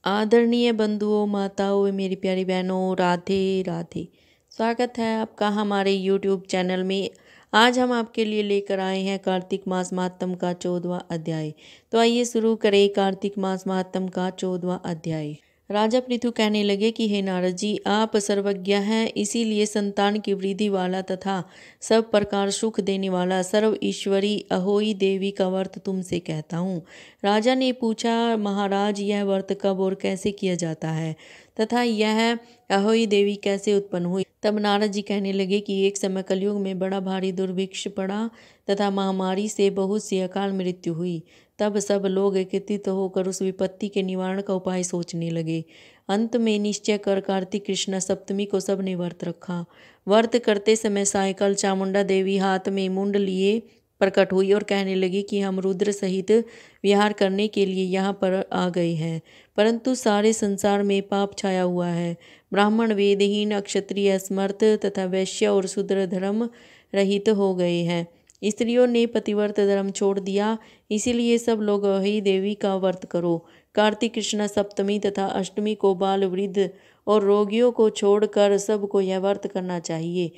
आदरणीय बंधुओं, माताओं, मेरी प्यारी बहनों, राधे राधे। स्वागत है आपका हमारे यूट्यूब चैनल में। आज हम आपके लिए लेकर आए हैं कार्तिक मास महात्म का 14वां अध्याय। तो आइए शुरू करें कार्तिक मास महात्म का 14वां अध्याय। राजा पृथु कहने लगे कि हे नारद जी, आप सर्वज्ञ हैं, इसीलिए संतान की वृद्धि वाला तथा सब प्रकार सुख देने वाला सर्व ईश्वरी अहोई देवी का व्रत तुमसे कहता हूँ। राजा ने पूछा, महाराज, यह व्रत कब और कैसे किया जाता है तथा यह अहोई देवी कैसे उत्पन्न हुई? तब नारद जी कहने लगे कि एक समय कलयुग में बड़ा भारी दुर्भिक्ष पड़ा तथा महामारी से बहुत सी अकाल मृत्यु हुई। तब सब लोग एकत्रित होकर उस विपत्ति के निवारण का उपाय सोचने लगे। अंत में निश्चय कर कार्तिक कृष्ण सप्तमी को सबने व्रत रखा। व्रत करते समय सायंकाल चामुंडा देवी हाथ में मुंड लिए प्रकट हुई और कहने लगी कि हम रुद्र सहित विहार करने के लिए यहाँ पर आ गए हैं, परंतु सारे संसार में पाप छाया हुआ है। ब्राह्मण वेदहीन, क्षत्रिय असमर्थ तथा वैश्य और शूद्र धर्म रहित हो गए हैं। स्त्रियों ने पतिव्रत धर्म छोड़ दिया, इसीलिए सब लोग अहोई देवी का व्रत करो। कार्तिक कृष्ण सप्तमी तथा अष्टमी को बाल, वृद्ध और रोगियों को छोड़कर सबको यह व्रत करना चाहिए।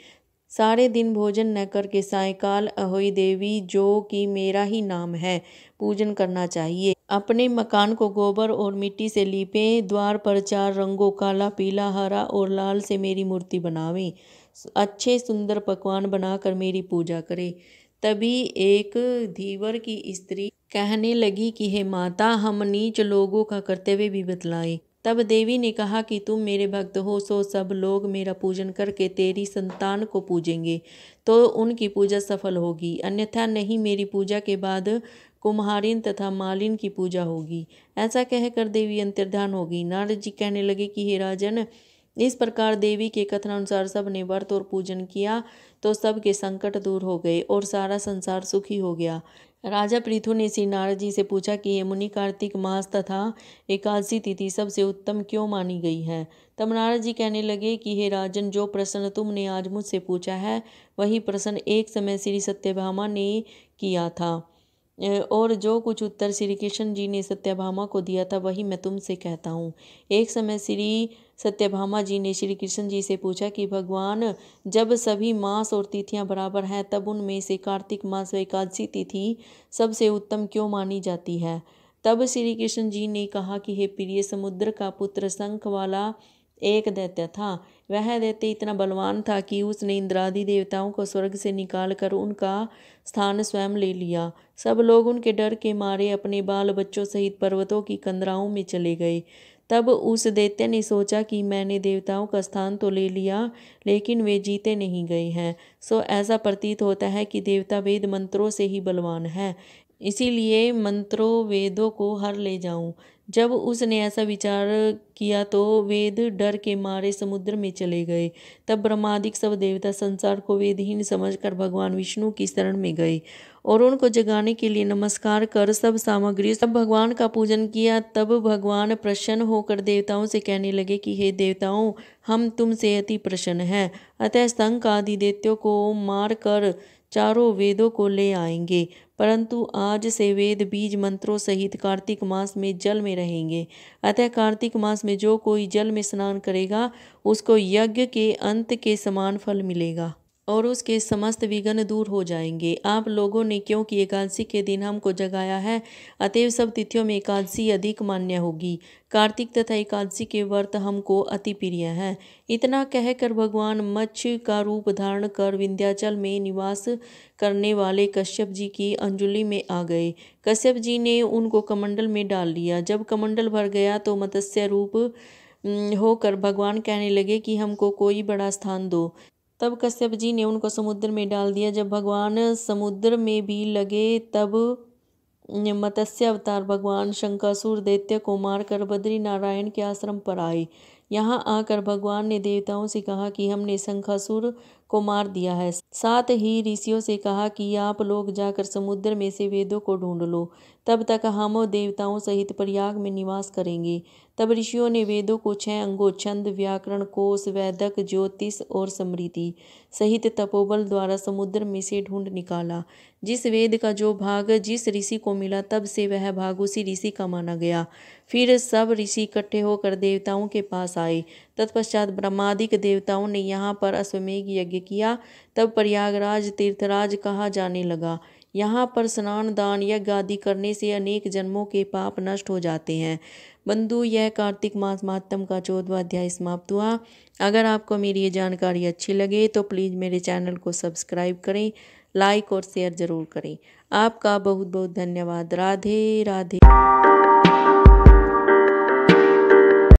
सारे दिन भोजन न करके सायंकाल अहोई देवी, जो कि मेरा ही नाम है, पूजन करना चाहिए। अपने मकान को गोबर और मिट्टी से लीपें, द्वार पर 4 रंगों काला, पीला, हरा और लाल से मेरी मूर्ति बनावें। अच्छे सुंदर पकवान बनाकर मेरी पूजा करें। तभी एक धीवर की स्त्री कहने लगी कि हे माता, हम नीच लोगों का कर्तव्य भी बतलाएं। तब देवी ने कहा कि तुम मेरे भक्त हो, सो सब लोग मेरा पूजन करके तेरी संतान को पूजेंगे तो उनकी पूजा सफल होगी, अन्यथा नहीं। मेरी पूजा के बाद कुम्हारिन तथा मालिन की पूजा होगी। ऐसा कहकर देवी अंतर्धान हो गई। नारद जी कहने लगे कि हे राजन, इस प्रकार देवी के कथनानुसार सब ने व्रत और पूजन किया तो सबके संकट दूर हो गए और सारा संसार सुखी हो गया। राजा पृथु ने श्री नारद जी से पूछा कि ये मुनि, कार्तिक मास तथा एकादशी तिथि सबसे उत्तम क्यों मानी गई है? तब नारद जी कहने लगे कि हे राजन, जो प्रश्न तुमने आज मुझसे पूछा है वही प्रश्न एक समय श्री सत्यभामा ने किया था, और जो कुछ उत्तर श्री कृष्ण जी ने सत्यभामा को दिया था वही मैं तुमसे कहता हूँ। एक समय श्री सत्यभामा जी ने श्री कृष्ण जी से पूछा कि भगवान, जब सभी मास और तिथियां बराबर हैं तब उनमें से कार्तिक मास व एकादशी तिथि सबसे उत्तम क्यों मानी जाती है? तब श्री कृष्ण जी ने कहा कि हे प्रिय, समुद्र का पुत्र शंख वाला एक दैत्य था। वह दैत्य इतना बलवान था कि उसने इंद्रादि देवताओं को स्वर्ग से निकालकर उनका स्थान स्वयं ले लिया। सब लोग उनके डर के मारे अपने बाल बच्चों सहित पर्वतों की कंदराओं में चले गए। तब उस दैत्य ने सोचा कि मैंने देवताओं का स्थान तो ले लिया, लेकिन वे जीते नहीं गए हैं। सो ऐसा प्रतीत होता है कि देवता वेद मंत्रों से ही बलवान है, इसीलिए मंत्रों वेदों को हर ले जाऊं। जब उसने ऐसा विचार किया तो वेद डर के मारे समुद्र में चले गए। तब ब्रह्मादिक सब देवता संसार को वेदहीन समझकर भगवान विष्णु की शरण में गए और उनको जगाने के लिए नमस्कार कर सब सामग्री सब भगवान का पूजन किया। तब भगवान प्रसन्न होकर देवताओं से कहने लगे कि हे देवताओं, हम तुमसे अति प्रसन्न हैं, अतः शंख आदि दैत्यों को मार कर चारों वेदों को ले आएंगे, परंतु आज से वेद बीज मंत्रों सहित कार्तिक मास में जल में रहेंगे। अतः कार्तिक मास में जो कोई जल में स्नान करेगा उसको यज्ञ के अंत के समान फल मिलेगा और उसके समस्त विघ्न दूर हो जाएंगे। आप लोगों ने क्योंकि एकादशी के दिन हमको जगाया है, अतएव सब तिथियों में एकादशी अधिक मान्य होगी। कार्तिक तथा एकादशी के व्रत हमको अति प्रिय हैं। इतना कहकर भगवान मत्स्य का रूप धारण कर विंध्याचल में निवास करने वाले कश्यप जी की अंजुलि में आ गए। कश्यप जी ने उनको कमंडल में डाल लिया। जब कमंडल भर गया तो मत्स्य रूप होकर भगवान कहने लगे कि हमको कोई बड़ा स्थान दो। तब कश्यप जी ने उनको समुद्र में डाल दिया। जब भगवान समुद्र में भी लगे तब मत्स्य अवतार भगवान शंकासुर दैत्य को मारकर बद्री नारायण के आश्रम पर आए। यहाँ आकर भगवान ने देवताओं से कहा कि हमने शंखासुर को मार दिया है। साथ ही ऋषियों से कहा कि आप लोग जाकर समुद्र में से वेदों को ढूंढ लो, तब तक हम देवताओं सहित प्रयाग में निवास करेंगे। तब ऋषियों ने वेदों को 6 अंगों छंद, व्याकरण, कोश, वैदक, ज्योतिष और स्मृति सहित तपोबल द्वारा समुद्र में से ढूंढ निकाला। जिस वेद का जो भाग जिस ऋषि को मिला तब से वह भाग उसी ऋषि का माना गया। फिर सब ऋषि इकट्ठे होकर देवताओं के पास आए। तत्पश्चात ब्रह्मादिक देवताओं ने यहाँ पर अश्वमेघ यज्ञ किया। तब प्रयागराज तीर्थराज कहा जाने लगा। यहाँ पर स्नान दान यज्ञ आदि करने से अनेक जन्मों के पाप नष्ट हो जाते हैं। बंधु, यह कार्तिक मास महात्म का 14वां अध्याय समाप्त हुआ। अगर आपको मेरी ये जानकारी अच्छी लगे तो प्लीज़ मेरे चैनल को सब्सक्राइब करें, लाइक और शेयर ज़रूर करें। आपका बहुत बहुत धन्यवाद। राधे राधे।